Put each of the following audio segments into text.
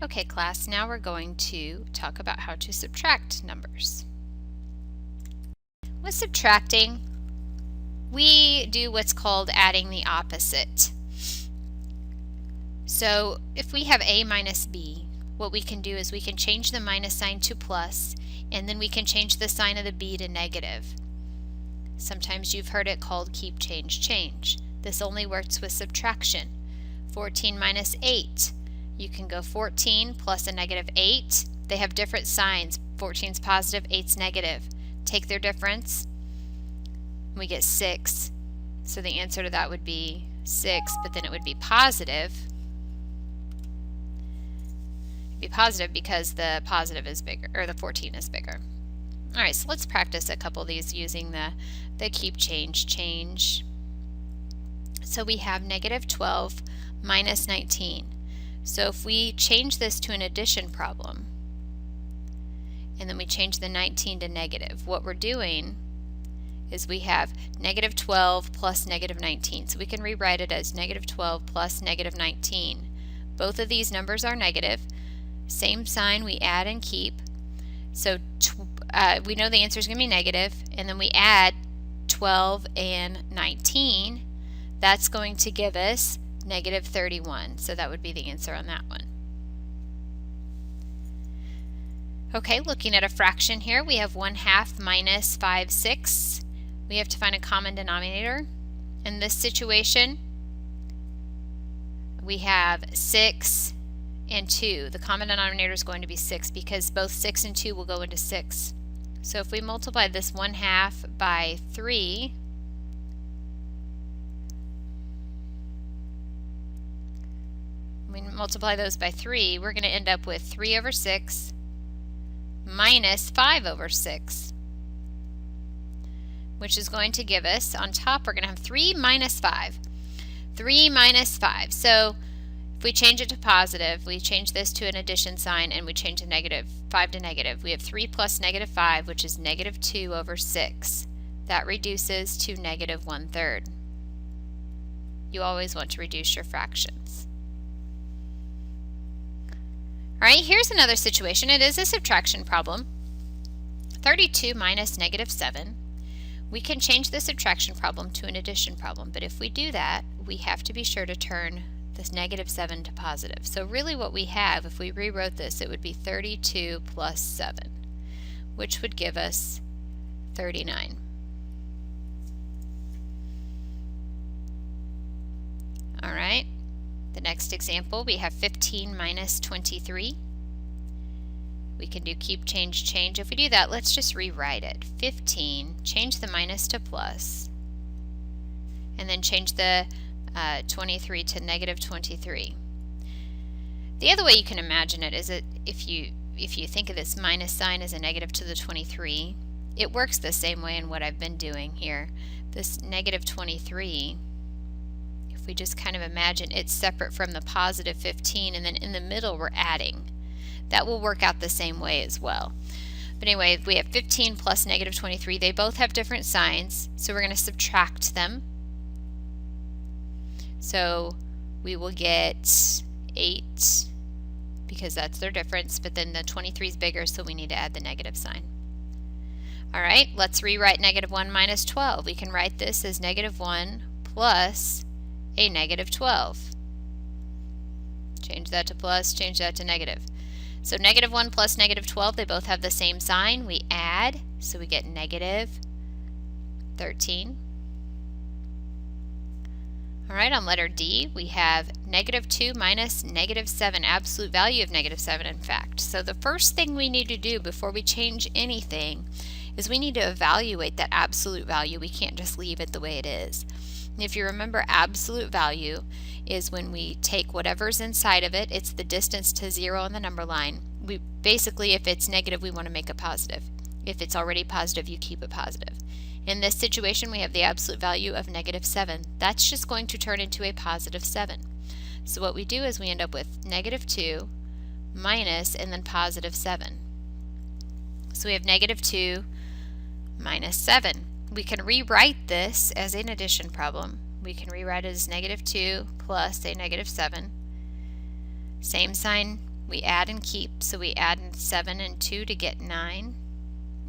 Okay, class, now we're going to talk about how to subtract numbers. With subtracting, we do what's called adding the opposite. So if we have a minus b, what we can do is we can change the minus sign to plus, and then we can change the sign of the b to negative. Sometimes you've heard it called keep, change, change. This only works with subtraction. 14 minus 8. You can go 14 plus a negative 8. They have different signs. 14 is positive, 8 is negative. Take their difference, and we get 6. So the answer to that would be 6, but then it would be positive. It'd be positive because the positive is bigger, or the 14 is bigger. All right, so let's practice a couple of these using the keep, change, change. So we have negative 12 minus 19. So if we change this to an addition problem, and then we change the 19 to negative, what we're doing is we have negative 12 plus negative 19. So we can rewrite it as negative 12 plus negative 19. Both of these numbers are negative. Same sign, we add and keep. So we know the answer is going to be negative, and then we add 12 and 19. That's going to give us negative 31. So that would be the answer on that one. Okay, looking at a fraction here, we have 1/2 minus 5/6. We have to find a common denominator. In this situation, we have 6 and 2. The common denominator is going to be 6 because both 6 and 2 will go into 6. So if we multiply this 1/2 by 3, we multiply those by 3, we're going to end up with 3 over 6 minus 5 over 6, which is going to give us, on top we're going to have 3 minus 5. 3 minus 5. So if we change it to positive, we change this to an addition sign, and we change the negative 5 to negative. We have 3 plus negative 5, which is negative 2 over 6. That reduces to negative 1/3. You always want to reduce your fractions. All right, here's another situation. It is a subtraction problem. 32 minus negative 7. We can change the subtraction problem to an addition problem, but if we do that, we have to be sure to turn this negative 7 to positive. So really what we have, if we rewrote this, it would be 32 plus 7, which would give us 39. All right. The next example, we have 15 minus 23. We can do keep, change, change. If we do that, let's just rewrite it. 15, change the minus to plus, and then change the 23 to negative 23. The other way you can imagine it is that if you think of this minus sign as a negative to the 23, it works the same way in what I've been doing here. This negative 23, if we just kind of imagine it's separate from the positive 15, and then in the middle we're adding, that will work out the same way as well. But anyway, we have 15 plus negative 23. They both have different signs, so we're going to subtract them. So we will get 8 because that's their difference, but then the 23 is bigger, so we need to add the negative sign. All right, let's rewrite negative 1 minus 12. We can write this as negative 1 plus a negative 12. Change that to plus, change that to negative. So negative 1 plus negative 12, they both have the same sign. We add, so we get negative 13. All right, on letter D, we have negative 2 minus negative 7, absolute value of negative 7, in fact. So the first thing we need to do before we change anything is we need to evaluate that absolute value. We can't just leave it the way it is. And if you remember, absolute value is when we take whatever's inside of it, it's the distance to 0 on the number line. We basically, if it's negative, we want to make it positive. If it's already positive, you keep it positive. In this situation, we have the absolute value of negative 7. That's just going to turn into a positive 7. So what we do is we end up with negative 2 minus and then positive 7. So we have negative 2 minus 7. We can rewrite this as an addition problem. We can rewrite it as negative 2 plus a negative 7. Same sign We add and keep, so we add 7 and 2 to get 9,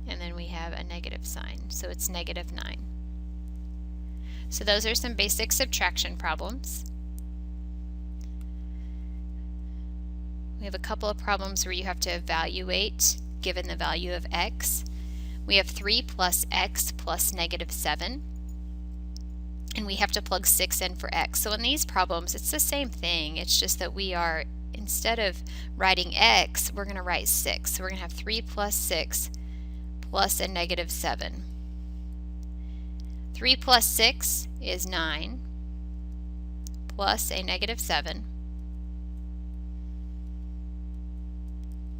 and then we have a negative sign, so it's negative 9. So those are some basic subtraction problems. We have a couple of problems where you have to evaluate given the value of x. We have 3 plus x plus negative 7, and we have to plug 6 in for x. So in these problems, it's the same thing. It's just that we are, instead of writing x, we're going to write 6. So we're going to have 3 plus 6 plus a negative 7. 3 plus 6 is 9 plus a negative 7.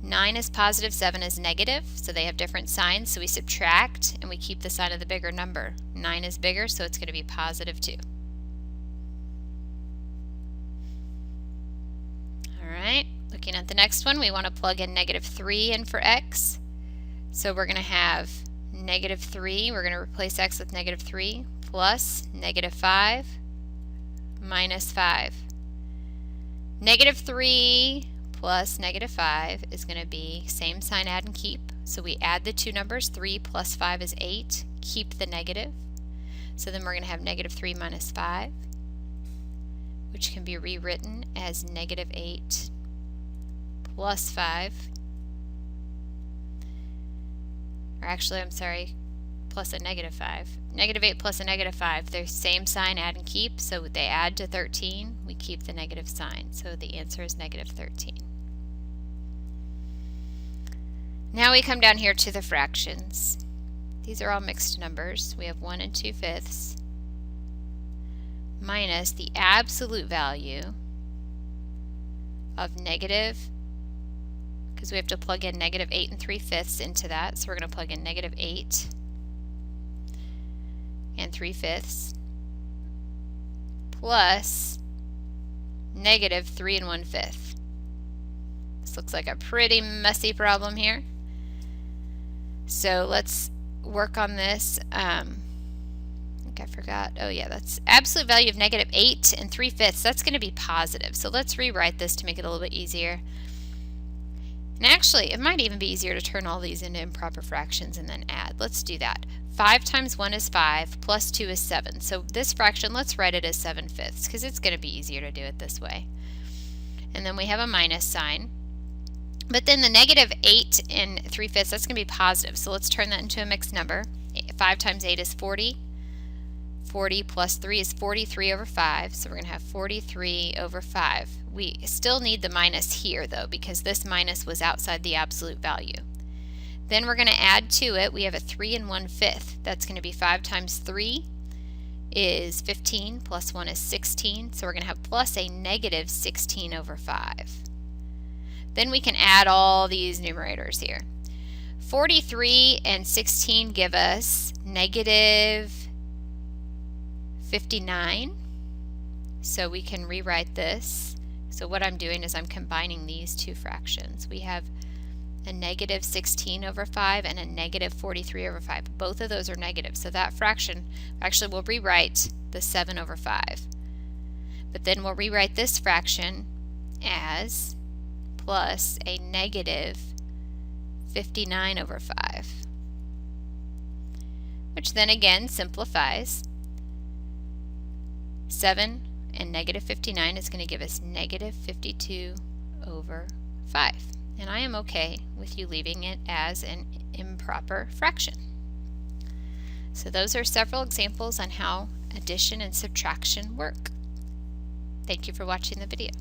9 is positive, 7 is negative, so they have different signs, so we subtract and we keep the sign of the bigger number. 9 is bigger, so it's going to be positive 2. Alright, looking at the next one, we want to plug in negative 3 in for x. So we're going to have negative 3, we're going to replace x with negative 3, plus negative 5, minus 5. Negative 3 plus negative 5 is going to be same sign, add and keep. So we add the two numbers, 3 plus 5 is 8, keep the negative. So then we're going to have negative 3 minus 5, which can be rewritten as negative 8 plus 5. Or actually, I'm sorry, plus a negative 5. Negative 8 plus a negative 5, they're same sign, add and keep, so they add to 13, we keep the negative sign. So the answer is negative 13. Now we come down here to the fractions. These are all mixed numbers. We have 1 and 2/5 minus the absolute value of negative, because we have to plug in negative 8 and 3/5 into that, so we're going to plug in negative 8 and 3/5 plus negative 3 and 1/5. This looks like a pretty messy problem here. So let's work on this. I think I forgot. Oh yeah, that's absolute value of negative 8 and 3/5. That's going to be positive. So let's rewrite this to make it a little bit easier. And actually, it might even be easier to turn all these into improper fractions and then add. Let's do that. 5 times 1 is 5, plus 2 is 7. So this fraction, let's write it as 7/5 because it's going to be easier to do it this way. And then we have a minus sign. But then the negative 8 and 3/5, that's going to be positive. So let's turn that into a mixed number. 5 times 8 is 40. 40 plus 3 is 43 over 5. So we're going to have 43 over 5. We still need the minus here though, because this minus was outside the absolute value. Then we're going to add to it, we have a 3 and 1/5. That's going to be 5 times 3 is 15, plus 1 is 16. So we're going to have plus a negative 16 over 5. Then we can add all these numerators here. 43 and 16 give us negative 59. So we can rewrite this. So what I'm doing is I'm combining these two fractions. We have a negative 16 over 5 and a negative 43 over 5. Both of those are negative. So that fraction, actually we'll rewrite the 7 over 5. But then we'll rewrite this fraction as plus a negative 59 over 5, which then again simplifies. 7 and negative 59 is going to give us negative 52 over 5. And I am okay with you leaving it as an improper fraction. So those are several examples on how addition and subtraction work. Thank you for watching the video.